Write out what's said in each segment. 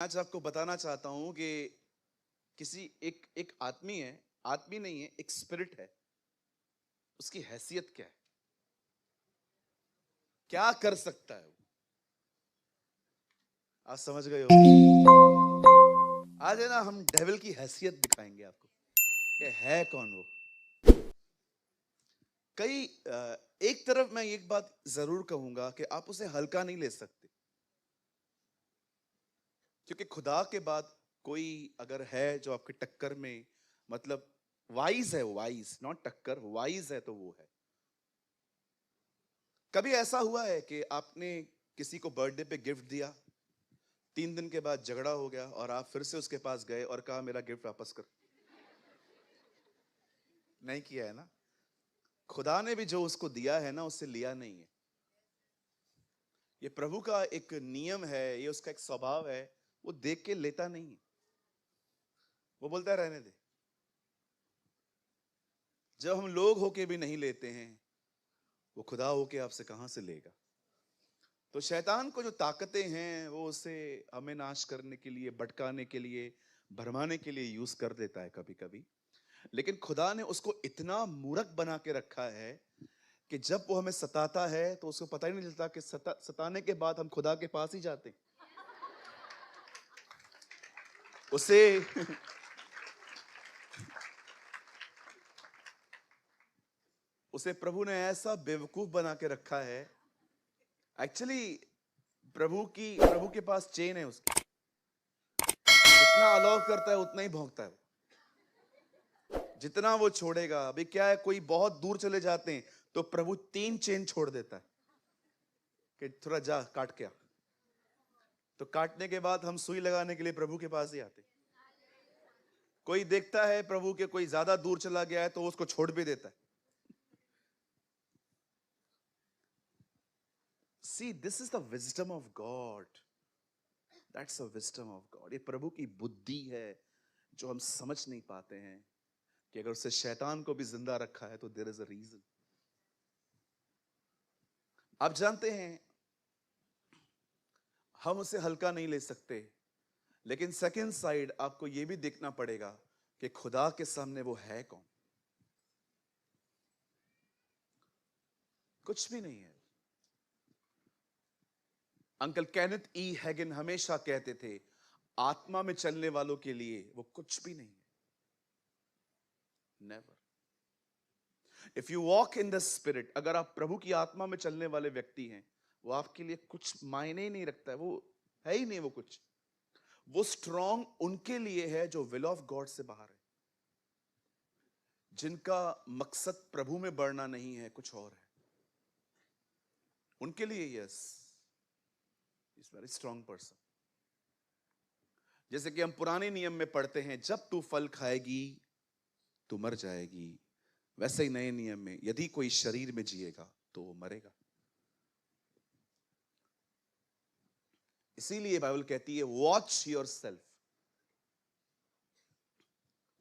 आज आपको बताना चाहता हूं कि किसी एक एक आदमी है, आदमी नहीं है, एक स्पिरिट है। उसकी हैसियत क्या है, क्या कर सकता है वो। आज समझ गए हो। आज है ना, हम डेविल की हैसियत दिखाएंगे आपको कि है कौन वो। कई एक तरफ मैं एक बात जरूर कहूंगा कि आप उसे हल्का नहीं ले सकते, क्योंकि खुदा के बाद कोई अगर है जो आपके टक्कर में, मतलब वाइज है, वाइज नॉट टक्कर, वाइज है तो वो है। कभी ऐसा हुआ है कि आपने किसी को बर्थडे पे गिफ्ट दिया, 3 दिन के बाद झगड़ा हो गया और आप फिर से उसके पास गए और कहा मेरा गिफ्ट वापस कर? नहीं किया है ना। खुदा ने भी जो उसको दिया है ना, उससे लिया नहीं है। ये प्रभु का एक नियम है, ये उसका एक स्वभाव है। वो देख के लेता नहीं है, वो बोलता है रहने दे। जब हम लोग होके भी नहीं लेते हैं, वो खुदा होके आपसे कहां से लेगा। तो शैतान को जो ताकतें हैं वो उसे हमें नाश करने के लिए, भटकाने के लिए, भरमाने के लिए यूज कर देता है कभी कभी। लेकिन खुदा ने उसको इतना मूर्ख बना के रखा है कि जब वो हमें सताता है तो उसको पता ही नहीं चलता कि सताने के बाद हम खुदा के पास ही जाते हैं। उसे उसे प्रभु ने ऐसा बेवकूफ बना के रखा है। एक्चुअली प्रभु के पास चेन है उसकी। जितना अलाउ करता है उतना ही भौंकता है। जितना वो छोड़ेगा, अभी क्या है, कोई बहुत दूर चले जाते हैं तो प्रभु 3 चेन छोड़ देता है कि थोड़ा जा काट के आ। तो काटने के बाद हम सुई लगाने के लिए प्रभु के पास ही आते। कोई देखता है प्रभु के कोई ज्यादा दूर चला गया है तो उसको छोड़ भी देता है। See, this is the wisdom of God. That's the wisdom of God. ये प्रभु की बुद्धि है जो हम समझ नहीं पाते हैं कि अगर उससे शैतान को भी जिंदा रखा है तो देयर इज अ रीजन। आप जानते हैं, हम उसे हल्का नहीं ले सकते, लेकिन सेकंड साइड आपको यह भी देखना पड़ेगा कि खुदा के सामने वो है कौन। कुछ भी नहीं है। अंकल केनेथ ई हैगन हमेशा कहते थे, आत्मा में चलने वालों के लिए वो कुछ भी नहीं है। Never. If you walk in the spirit, अगर आप प्रभु की आत्मा में चलने वाले व्यक्ति हैं, वो आपके लिए कुछ मायने ही नहीं रखता है। वो है ही नहीं वो कुछ। वो स्ट्रॉन्ग उनके लिए है जो विल ऑफ गॉड से बाहर है, जिनका मकसद प्रभु में बढ़ना नहीं है, कुछ और है। उनके लिए yes, is very strong person. जैसे कि हम पुराने नियम में पढ़ते हैं, जब तू फल खाएगी तो मर जाएगी, वैसे ही नए नियम में यदि कोई शरीर में जिएगा तो वो मरेगा। इसीलिए बाइबल कहती है वॉच योर सेल्फ,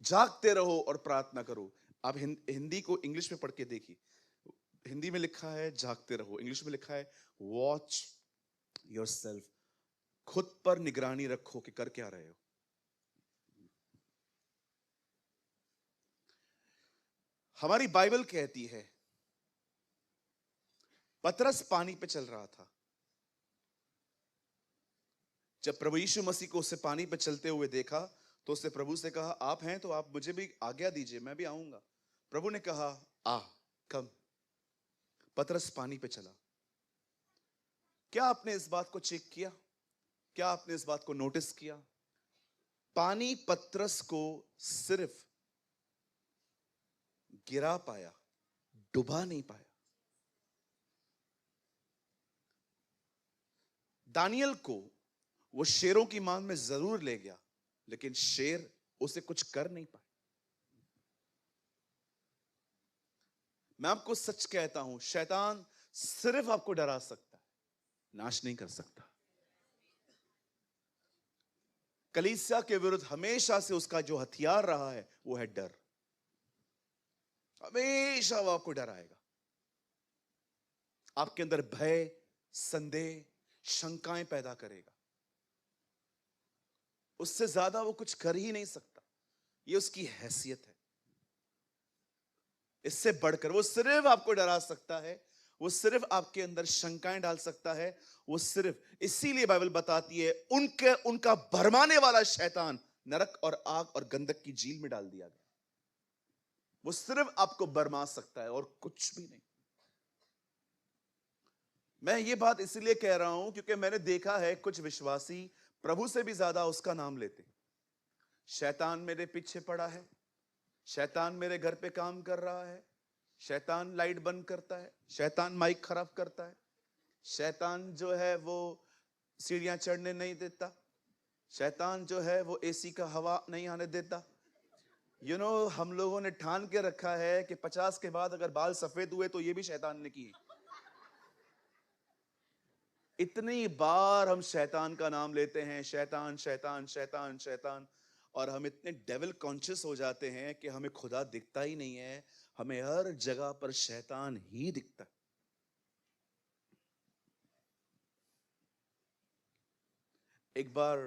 जागते रहो और प्रार्थना करो। आप हिंदी को इंग्लिश में पढ़ के देखिए। हिंदी में लिखा है जागते रहो, इंग्लिश में लिखा है वॉच योर सेल्फ। खुद पर निगरानी रखो कि कर क्या रहे हो। हमारी बाइबल कहती है पतरस पानी पे चल रहा था। जब प्रभु यीशु मसीह को उससे पानी पे चलते हुए देखा तो उसने प्रभु से कहा, आप हैं तो आप मुझे भी आज्ञा दीजिए, मैं भी आऊंगा। प्रभु ने कहा आ, कम। पतरस पानी पे चला। क्या आपने इस बात को चेक किया? क्या आपने इस बात को नोटिस किया? पानी पतरस को सिर्फ गिरा पाया, डुबा नहीं पाया। दानियल को वो शेरों की मान में जरूर ले गया, लेकिन शेर उसे कुछ कर नहीं पाए। मैं आपको सच कहता हूं, शैतान सिर्फ आपको डरा सकता है, नाश नहीं कर सकता। कलीसिया के विरुद्ध हमेशा से उसका जो हथियार रहा है वो है डर। हमेशा वो आपको डराएगा, आपके अंदर भय, संदेह, शंकाएं पैदा करेगा। उससे ज्यादा वो कुछ कर ही नहीं सकता। ये उसकी हैसियत है। इससे बढ़कर वो सिर्फ आपको डरा सकता है, वो सिर्फ आपके अंदर शंकाएं डाल सकता है। वो सिर्फ इसीलिए बाइबल बताती है उनका भरमाने वाला शैतान नरक और आग और गंधक की झील में डाल दिया गया। वो सिर्फ आपको बरमा सकता है और कुछ भी नहीं। मैं ये बात इसलिए कह रहा हूं क्योंकि मैंने देखा है कुछ विश्वासी प्रभु से भी ज्यादा उसका नाम लेते। शैतान मेरे पीछे पड़ा है, शैतान मेरे घर पे काम कर रहा है, शैतान लाइट बंद करता है, शैतान माइक खराब करता है, शैतान जो है वो सीढ़ियां चढ़ने नहीं देता, शैतान जो है वो एसी का हवा नहीं आने देता। हम लोगों ने ठान के रखा है कि 50 के बाद अगर बाल सफेद हुए तो ये भी शैतान ने किए। इतनी बार हम शैतान का नाम लेते हैं, शैतान शैतान शैतान शैतान, और हम इतने डेविल कॉन्शियस हो जाते हैं कि हमें खुदा दिखता ही नहीं है। हमें हर जगह पर शैतान ही दिखता है। एक बार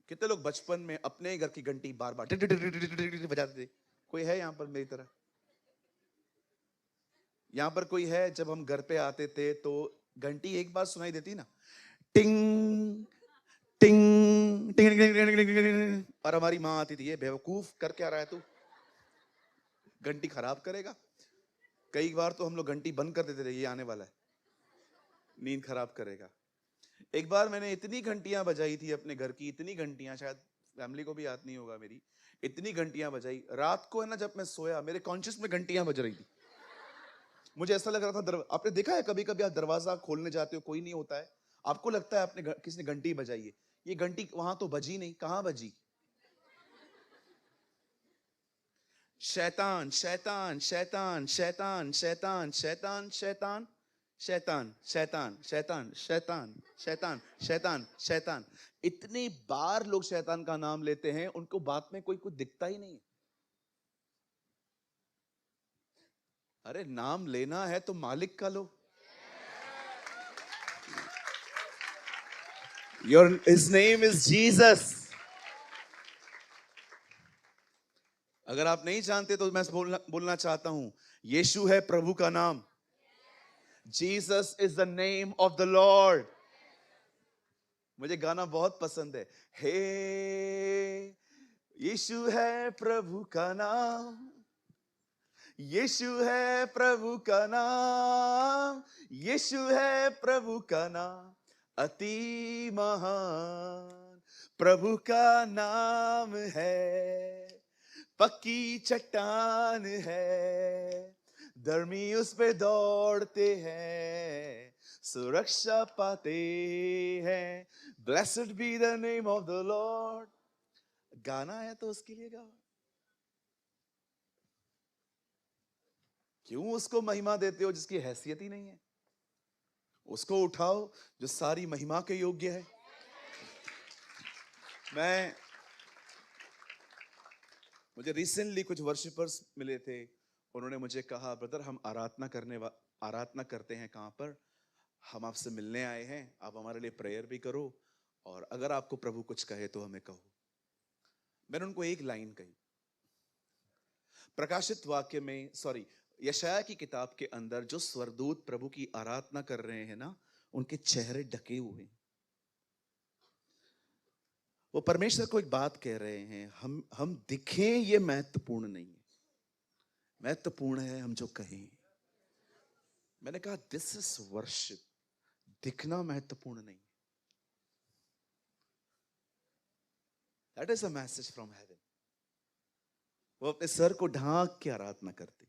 कितने लोग बचपन में अपने घर की घंटी बार बार बजाते थे? कोई है यहां पर मेरी तरह? यहां पर कोई है? जब हम घर पे आते थे तो घंटी एक बार सुनाई देती ना, टिंग टिंग टिंग टिंग टिंग टिंग टिंग, और हमारी माँ आती थी, ये बेवकूफ कर क्या रहा है तू, घंटी खराब करेगा। कई बार तो हम लोग घंटी बंद कर देते थे, ये आने वाला है, नींद खराब करेगा। एक बार मैंने इतनी घंटियां बजाई थी अपने घर की, इतनी घंटियां, शायद फैमिली को भी याद नहीं होगा मेरी, इतनी घंटियां बजाई रात को है ना, जब मैं सोया मेरे कॉन्शियस में घंटियां बज रही थी। मुझे ऐसा लग रहा था, आपने देखा है कभी कभी आप दरवाजा खोलने जाते हो, कोई नहीं होता है, आपको लगता है आपने किसी ने घंटी बजाई है, ये घंटी वहां तो बजी नहीं, कहां बजी? शैतान शैतान शैतान शैतान शैतान शैतान शैतान शैतान शैतान शैतान शैतान शैतान शैतान शैतान। इतनी बार लोग शैतान का नाम लेते हैं, उनको बात में कोई कुछ दिखता ही नहीं। अरे नाम लेना है तो मालिक का लो। His name is Jesus. अगर आप नहीं जानते तो मैं बोलना चाहता हूं, यीशु है प्रभु का नाम। Jesus is the name of the Lord. मुझे गाना बहुत पसंद है, हे यीशु है प्रभु का नाम, यीशु है प्रभु का नाम, यीशु है प्रभु का नाम, अति महान प्रभु का नाम है, पक्की चट्टान है, धर्मी उस पे दौड़ते हैं, सुरक्षा पाते हैं। Blessed be the name of the Lord. गाना है तो उसके लिए गाओ। क्यों उसको महिमा देते हो जिसकी हैसियत ही नहीं है? उसको उठाओ जो सारी महिमा के योग्य है। मुझे रिसेंटली कुछ वर्शिपर्स मिले थे, उन्होंने मुझे कहा, ब्रदर हम आराधना करते हैं कहां पर, हम आपसे मिलने आए हैं, आप हमारे लिए प्रेयर भी करो, और अगर आपको प्रभु कुछ कहे तो हमें कहो। मैंने उनको एक लाइन कही, प्रकाशित वाक्य में, यशाया की किताब के अंदर जो स्वर्गदूत प्रभु की आराधना कर रहे हैं ना, उनके चेहरे ढके हुए हैं। वो परमेश्वर को एक बात कह रहे हैं, हम दिखें ये महत्वपूर्ण नहीं है, महत्वपूर्ण है हम जो कहें। मैंने कहा दिस इज वर्शिप, दिखना महत्वपूर्ण नहीं। That is a message from heaven. वो अपने सर को ढांक के आराधना करते,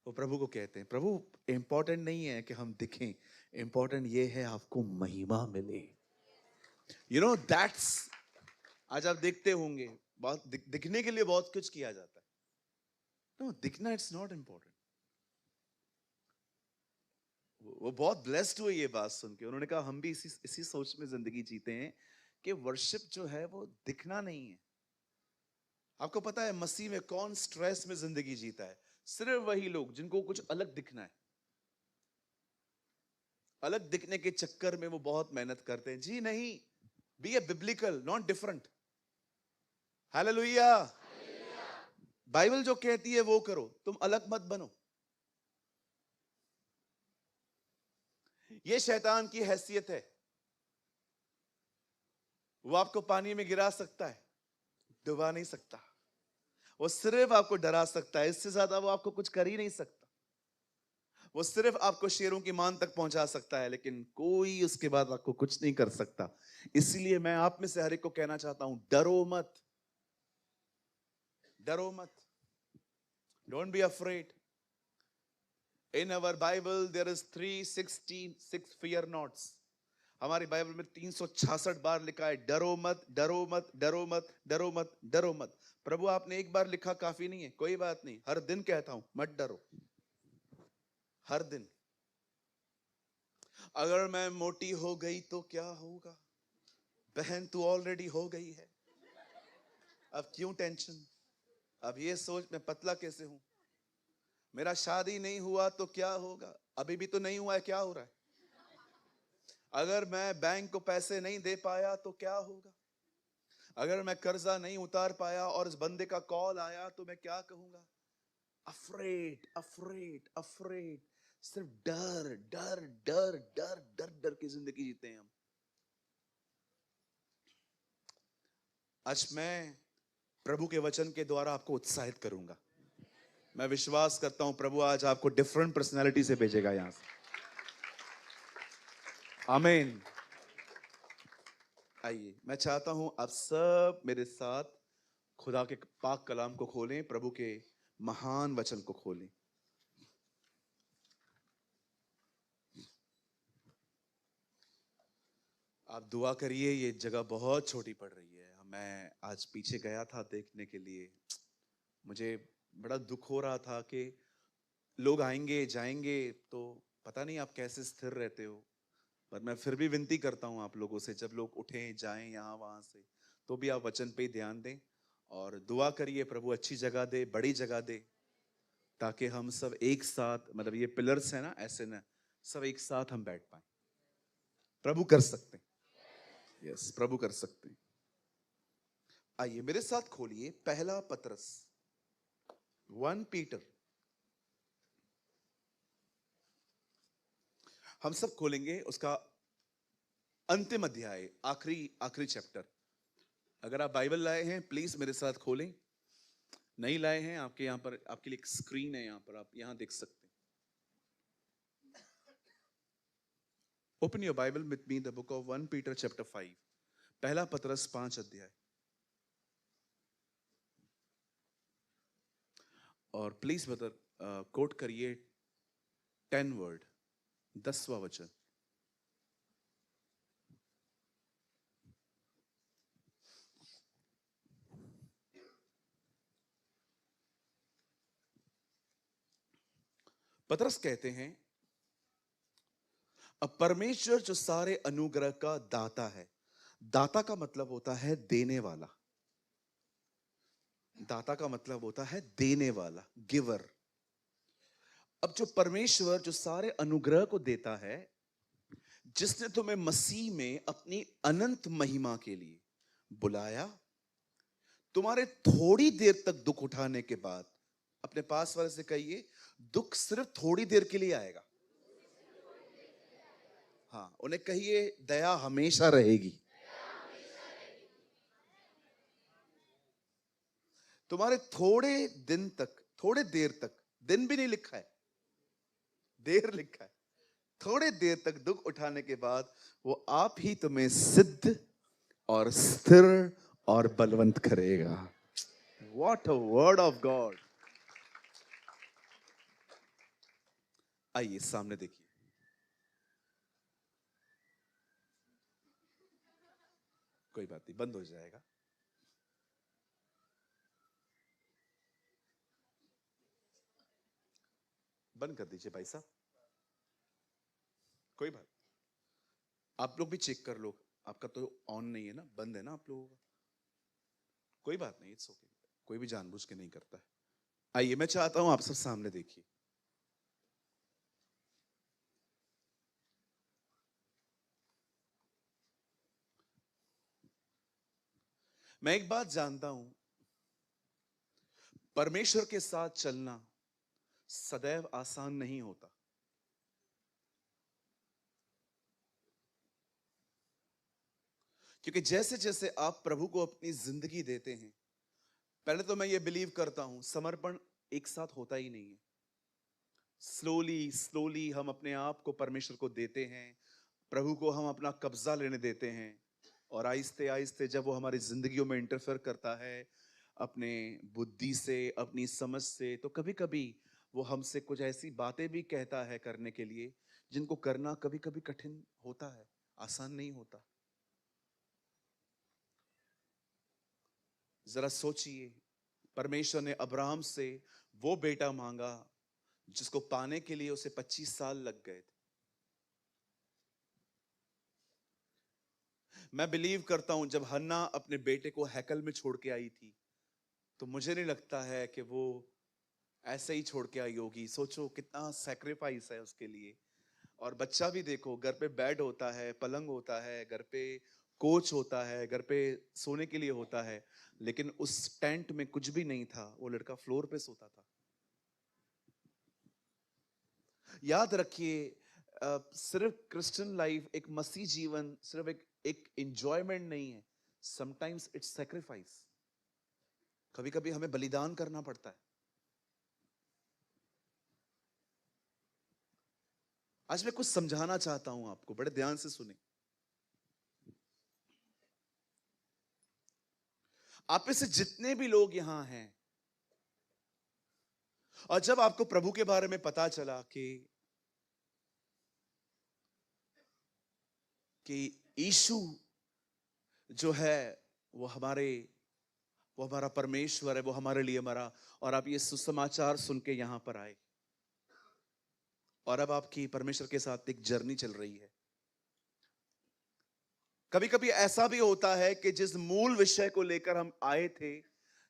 वो प्रभु को कहते हैं, प्रभु इंपॉर्टेंट नहीं है कि हम दिखें, इंपॉर्टेंट ये है आपको महिमा मिले। दैट्स, आज आप देखते होंगे बहुत दिखने के लिए बहुत कुछ किया जाता है। नो, दिखना इट्स नॉट इंपॉर्टेंट। वो बहुत ब्लेस्ड हुए ये बात सुन के, उन्होंने कहा हम भी इसी सोच में जिंदगी जीते हैं कि वर्शिप जो है वो दिखना नहीं है। आपको पता है मसीह में कौन स्ट्रेस में जिंदगी जीता है? सिर्फ वही लोग जिनको कुछ अलग दिखना है। अलग दिखने के चक्कर में वो बहुत मेहनत करते हैं। जी नहीं, be a biblical, not different. Hallelujah. Bible जो कहती है वो करो, तुम अलग मत बनो। ये शैतान की हैसियत है। वो आपको पानी में गिरा सकता है, डुबा नहीं सकता। वो सिर्फ आपको डरा सकता है, इससे ज्यादा वो आपको कुछ कर ही नहीं सकता। वो सिर्फ आपको शेरों की मान तक पहुंचा सकता है, लेकिन कोई उसके बाद आपको कुछ नहीं कर सकता। इसलिए मैं आप में से हर एक को कहना चाहता हूं, डरो मत, डरो मत। Don't be afraid. In our Bible there is 366 fear nots. हमारी बाइबल में 366 बार लिखा है डरो मत, डरो मत, डरो मत, डरो मत, डरो मत। प्रभु आपने एक बार लिखा काफी नहीं है, कोई बात नहीं, हर दिन कहता हूं मत डरो, हर दिन। अगर मैं मोटी हो गई तो क्या होगा? बहन तू ऑलरेडी हो गई है, अब क्यों टेंशन? अब ये सोच मैं पतला कैसे हूं? मेरा शादी नहीं हुआ तो क्या होगा? अभी भी तो नहीं हुआ है, क्या हो रहा है? अगर मैं बैंक को पैसे नहीं दे पाया तो क्या होगा? अगर मैं कर्जा नहीं उतार पाया और इस बंदे का कॉल आया तो मैं क्या कहूंगा? Afraid, afraid, afraid. सिर्फ डर डर डर डर डर डर की जिंदगी जीते हैं हम। आज मैं प्रभु के वचन के द्वारा आपको उत्साहित करूंगा। मैं विश्वास करता हूं प्रभु आज आपको डिफरेंट पर्सनालिटी से भेजेगा यहां से। आमीन। आइए, मैं चाहता हूं आप सब मेरे साथ खुदा के पाक कलाम को खोलें, प्रभु के महान वचन को खोलें। आप दुआ करिए, ये जगह बहुत छोटी पड़ रही है। मैं आज पीछे गया था देखने के लिए, मुझे बड़ा दुख हो रहा था कि लोग आएंगे जाएंगे तो पता नहीं आप कैसे स्थिर रहते हो। पर मैं फिर भी विनती करता हूं आप लोगों से, जब लोग उठें जाएं यहाँ वहां से, तो भी आप वचन पे ध्यान दें और दुआ करिए प्रभु अच्छी जगह दे, बड़ी जगह दे, ताकि हम सब एक साथ, मतलब ये पिलर्स है ना, ऐसे ना, सब एक साथ हम बैठ पाए। प्रभु कर सकते हैं, यस प्रभु कर सकते हैं। आइए मेरे साथ खोलिए पहला पतरस 1 पीटर। हम सब खोलेंगे उसका अंतिम अध्याय, आखिरी आखिरी चैप्टर। अगर आप बाइबल लाए हैं प्लीज मेरे साथ खोलें, नहीं लाए हैं आपके यहाँ पर, आपके लिए एक स्क्रीन है यहाँ पर, आप यहाँ देख सकते हैं। Open your Bible with me the book of 1 Peter chapter 5, पहला पतरस 5 अध्याय। और प्लीज ब्रदर कोट करिए 10 वर्ड, 10वां वचन। पतरस कहते हैं, अब परमेश्वर जो सारे अनुग्रह का दाता है, दाता का मतलब होता है देने वाला, दाता का मतलब होता है देने वाला, गिवर। अब जो परमेश्वर जो सारे अनुग्रह को देता है, जिसने तुम्हें मसीह में अपनी अनंत महिमा के लिए बुलाया, तुम्हारे थोड़ी देर तक दुख उठाने के बाद, अपने पास वाले से कहिए दुख सिर्फ थोड़ी देर के लिए आएगा। हाँ, उन्हें कहिए दया हमेशा रहेगी। तुम्हारे थोड़े दिन तक, थोड़े देर तक, दिन भी नहीं लिखा है, देर लिखा है। थोड़े देर तक दुख उठाने के बाद वो आप ही तुम्हें सिद्ध और स्थिर और बलवंत करेगा। What a word of God। आइए सामने देखिए, कोई बात नहीं, बंद हो जाएगा। बंद कर दीजिए भाई साहब, कोई बात। आप लोग भी चेक कर लो, आपका तो ऑन नहीं है ना, बंद है ना आप लोगों का। कोई बात नहीं, इट्स ओके, कोई भी जानबूझ के नहीं करता है। आइए मैं चाहता हूं आप सब सामने देखिए, मैं एक बात जानता हूं, परमेश्वर के साथ चलना सदैव आसान नहीं होता। क्योंकि जैसे जैसे आप प्रभु को अपनी जिंदगी देते हैं, पहले तो मैं ये बिलीव करता हूं, समर्पण एक साथ होता ही नहीं है। स्लोली स्लोली हम अपने आप को परमेश्वर को देते हैं, प्रभु को हम अपना कब्जा लेने देते हैं, और आहिस्ते आहिस्ते जब वो हमारी जिंदगियों में इंटरफेयर करता है अपने बुद्धि से, अपनी समझ से, तो कभी कभी वो हमसे कुछ ऐसी बातें भी कहता है करने के लिए जिनको करना कभी कभी कठिन होता है, आसान नहीं होता। जरा सोचिए, परमेश्वर ने अब्राहम से वो बेटा मांगा जिसको पाने के लिए उसे 25 साल लग गए थे। मैं बिलीव करता हूं जब हन्ना अपने बेटे को हैकल में छोड़ के आई थी, तो मुझे नहीं लगता है कि वो ऐसे ही छोड़ के आई होगी। सोचो कितना सैक्रिफाइस है उसके लिए। और बच्चा भी देखो, घर पे बेड होता है, पलंग होता है, घर पे कोच होता है, घर पे सोने के लिए होता है, लेकिन उस टेंट में कुछ भी नहीं था, वो लड़का फ्लोर पे सोता था। याद रखिए, सिर्फ क्रिश्चियन लाइफ, एक मसीह जीवन सिर्फ एक एंजॉयमेंट नहीं है, समटाइम्स इट्स सैक्रिफाइस। कभी कभी हमें बलिदान करना पड़ता है। आज मैं कुछ समझाना चाहता हूं आपको, बड़े ध्यान से सुने। आप में से जितने भी लोग यहां हैं, और जब आपको प्रभु के बारे में पता चला कि यीशु जो है वो हमारा परमेश्वर है, वो हमारे लिए मरा, और आप ये सुसमाचार सुन के यहां पर आए, और अब आपकी परमेश्वर के साथ एक जर्नी चल रही है। कभी कभी ऐसा भी होता है कि जिस मूल विषय को लेकर हम आए थे,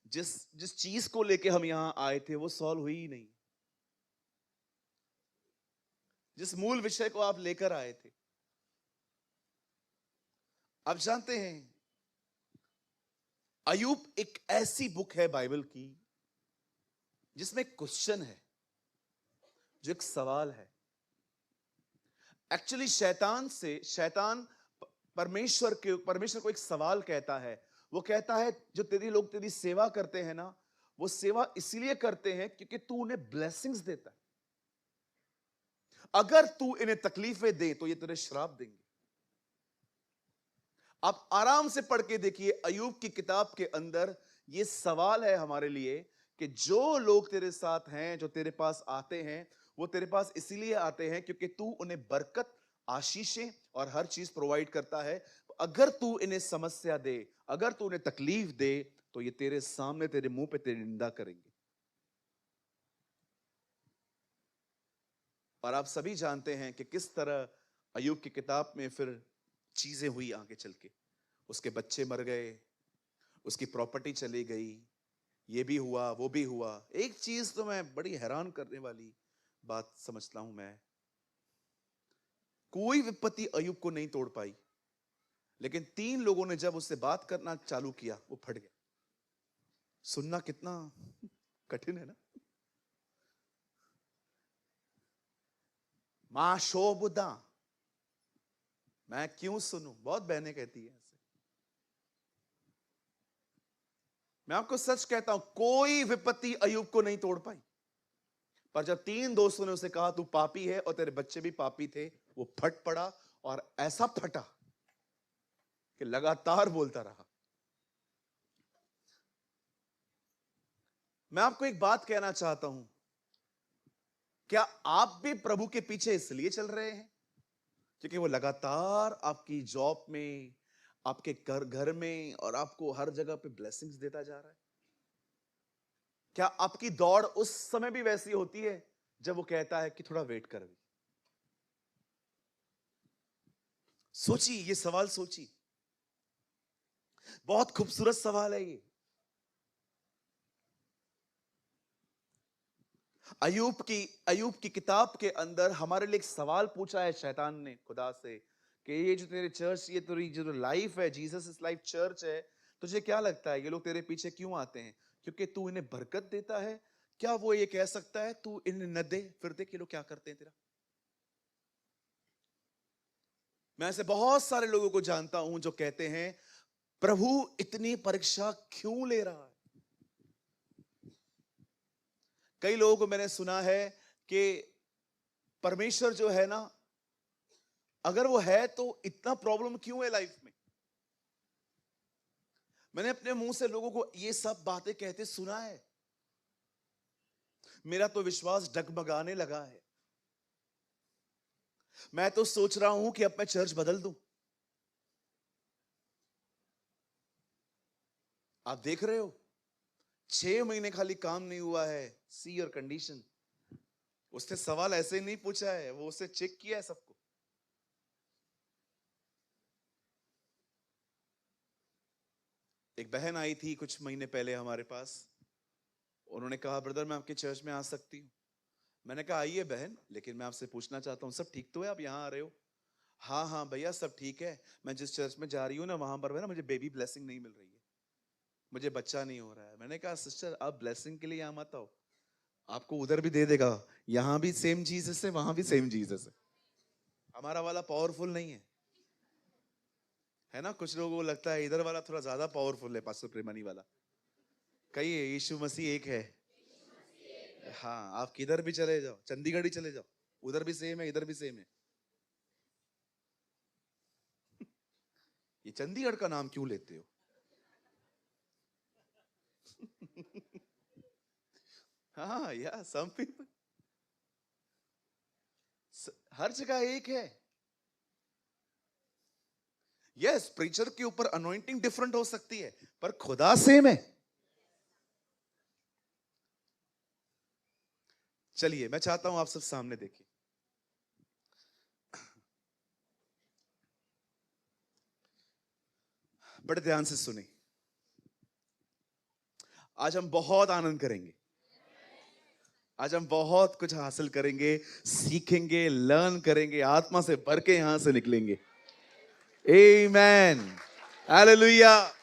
जिस जिस चीज को लेकर हम यहां आए थे, वो सॉल्व हुई ही नहीं। जिस मूल विषय को आप लेकर आए थे, आप जानते हैं, अयूब एक ऐसी बुक है बाइबल की जिसमें क्वेश्चन है, जो एक सवाल है। एक्चुअली शैतान परमेश्वर को एक सवाल कहता है। वो कहता है, जो लोग तेरी सेवा करते हैं ना, वो सेवा इसलिए करते हैं क्योंकि तू उन्हें ब्लेसिंग्स देता है। अगर तू इन्हें तकलीफें दे तो ये तेरे श्राप देंगे। आप आराम से पढ़ के देखिए, अयूब की किताब के अंदर ये सवाल है हमारे लिए कि जो लोग तेरे साथ हैं, जो तेरे पास आते हैं, वो तेरे पास इसीलिए आते हैं क्योंकि तू उन्हें बरकत, आशीषें और हर चीज प्रोवाइड करता है। अगर तू इन्हें समस्या दे, अगर तू उन्हें तकलीफ दे, तो ये तेरे सामने, तेरे मुंह पे तेरी निंदा करेंगे। और आप सभी जानते हैं कि किस तरह अयूब की किताब में फिर चीजें हुई आगे चल के। उसके बच्चे मर गए, उसकी प्रॉपर्टी चली गई, ये भी हुआ, वो भी हुआ। एक चीज तो मैं बड़ी हैरान करने वाली बात समझता हूं मैं, कोई विपत्ति अयूब को नहीं तोड़ पाई, लेकिन 3 लोगों ने जब उससे बात करना चालू किया, वो फट गया। सुनना कितना कठिन है ना। मां शोबुदा, मैं क्यों सुनूं, बहुत बहनें कहती है ऐसे। मैं आपको सच कहता हूं, कोई विपत्ति अयूब को नहीं तोड़ पाई। पर जब 3 दोस्तों ने उसे कहा तू पापी है और तेरे बच्चे भी पापी थे, वो फट पड़ा, और ऐसा फटा कि लगातार बोलता रहा। मैं आपको एक बात कहना चाहता हूं, क्या आप भी प्रभु के पीछे इसलिए चल रहे हैं क्योंकि वो लगातार आपकी जॉब में, आपके घर में और आपको हर जगह पे ब्लेसिंग्स देता जा रहा है? क्या आपकी दौड़ उस समय भी वैसी होती है जब वो कहता है कि थोड़ा वेट कर? भी सोचिए, ये सवाल सोचिए, बहुत खूबसूरत सवाल है ये। अयूब की किताब के अंदर हमारे लिए एक सवाल पूछा है शैतान ने खुदा से कि ये जो तेरे चर्च, ये तेरी जो लाइफ है, जीसस इस लाइफ चर्च है, तुझे क्या लगता है ये लोग तेरे पीछे क्यों आते हैं? क्योंकि तू इन्हें बरकत देता है? क्या वो ये कह सकता है तू इन्हें न दे, फिर देख ये लोग क्या करते हैं तेरा? मैं ऐसे बहुत सारे लोगों को जानता हूं जो कहते हैं प्रभु इतनी परीक्षा क्यों ले रहा है? कई लोगों को मैंने सुना है कि परमेश्वर जो है ना, अगर वो है तो इतना प्रॉब्लम क्यों है लाइफ में? मैंने अपने मुंह से लोगों को ये सब बातें कहते सुना है। मेरा तो विश्वास डगमगाने लगा है। मैं तो सोच रहा हूं कि अब मैं चर्च बदल दूं। आप देख रहे हो 6 महीने खाली काम नहीं हुआ है। See your condition. उसने सवाल ऐसे नहीं पूछा है, वो उससे चेक किया है सबको। एक बहन आई थी कुछ महीने पहले हमारे पास। उन्होंने कहा ब्रदर मैं आपके चर्च में आ सकती हूँ? मैंने कहा आइए बहन, लेकिन मैं आपसे पूछना चाहता हूँ सब ठीक तो है? आप यहाँ आ रहे हो? हाँ हाँ भैया सब ठीक है। मैं जिस चर्च में जा रही हूँ ना वहां पर ना मुझे बेबी ब्लेसिंग नहीं मिल रही है, मुझे बच्चा नहीं हो रहा है। मैंने कहा सिस्टर आप ब्लेसिंग के लिए यहाँ मत आओ, आपको उधर भी दे देगा। यहाँ भी सेम जीसस है, वहां भी सेम जीसस है। हमारा वाला पावरफुल नहीं है ना? कुछ लोगों को लगता है इधर वाला थोड़ा ज्यादा पावरफुल है, पास्टर प्रेमानी वाला। कहिए यीशु मसीह एक है। हाँ आप किधर भी चले जाओ, चंडीगढ़ ही चले जाओ, उधर भी सेम है इधर भी सेम है। ये चंडीगढ़ का नाम क्यों लेते हो? हाँ या सम पीपल, हर जगह एक है। यस प्रीचर के ऊपर अनॉइंटिंग डिफरेंट हो सकती है, पर खुदा सेम है। चलिए मैं चाहता हूं आप सब सामने देखिए। बड़े ध्यान से सुने। आज हम बहुत आनंद करेंगे। आज हम बहुत कुछ हासिल करेंगे, सीखेंगे, लर्न करेंगे, आत्मा से भर के यहां से निकलेंगे। आमेन, हालेलुया।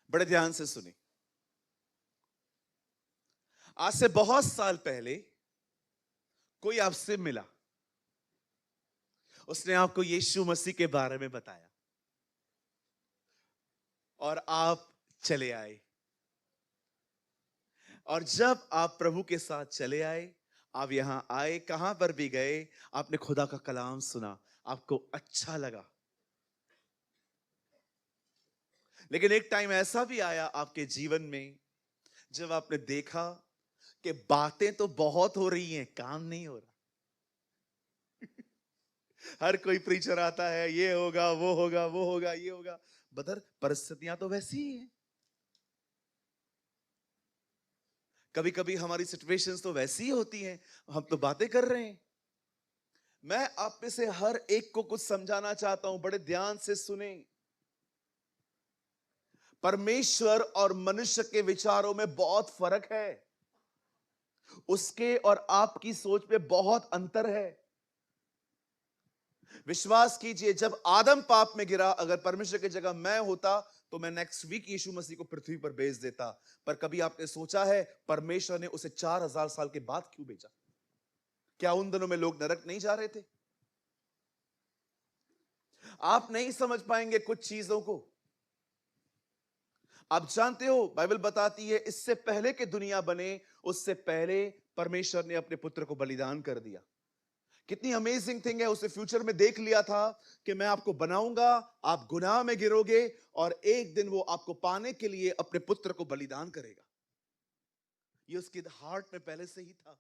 बड़े ध्यान से सुने। आज से बहुत साल पहले कोई आपसे मिला, उसने आपको यीशु मसीह के बारे में बताया और आप चले आए। और जब आप प्रभु के साथ चले आए, आप यहां आए, कहां पर भी गए, आपने खुदा का कलाम सुना, आपको अच्छा लगा। लेकिन एक टाइम ऐसा भी आया आपके जीवन में जब आपने देखा कि बातें तो बहुत हो रही हैं, काम नहीं हो रहा। हर कोई प्रीचर आता है, ये होगा वो होगा वो होगा ये होगा, बदर परिस्थितियां तो वैसी ही हैं। कभी कभी हमारी सिचुएशंस तो वैसी ही होती हैं, हम तो बातें कर रहे हैं। मैं आप में से हर एक को कुछ समझाना चाहता हूं, बड़े ध्यान से सुने। परमेश्वर और मनुष्य के विचारों में बहुत फर्क है, उसके और आपकी सोच में बहुत अंतर है। विश्वास कीजिए जब आदम पाप में गिरा, अगर परमेश्वर की जगह मैं होता तो मैं नेक्स्ट वीक यीशु मसीह को पृथ्वी पर भेज देता। पर कभी आपने सोचा है परमेश्वर ने उसे 4000 साल के बाद क्यों भेजा? क्या उन दिनों में लोग नरक नहीं जा रहे थे? आप नहीं समझ पाएंगे कुछ चीजों को। आप जानते हो बाइबल बताती है इससे पहले कि दुनिया बने उससे पहले परमेश्वर ने अपने पुत्र को बलिदान कर दिया। कितनी अमेजिंग थिंग है, उसे फ्यूचर में देख लिया था कि मैं आपको बनाऊंगा, आप गुनाह में गिरोगे और एक दिन वो आपको पाने के लिए अपने पुत्र को बलिदान करेगा। ये उसके हार्ट में पहले से ही था।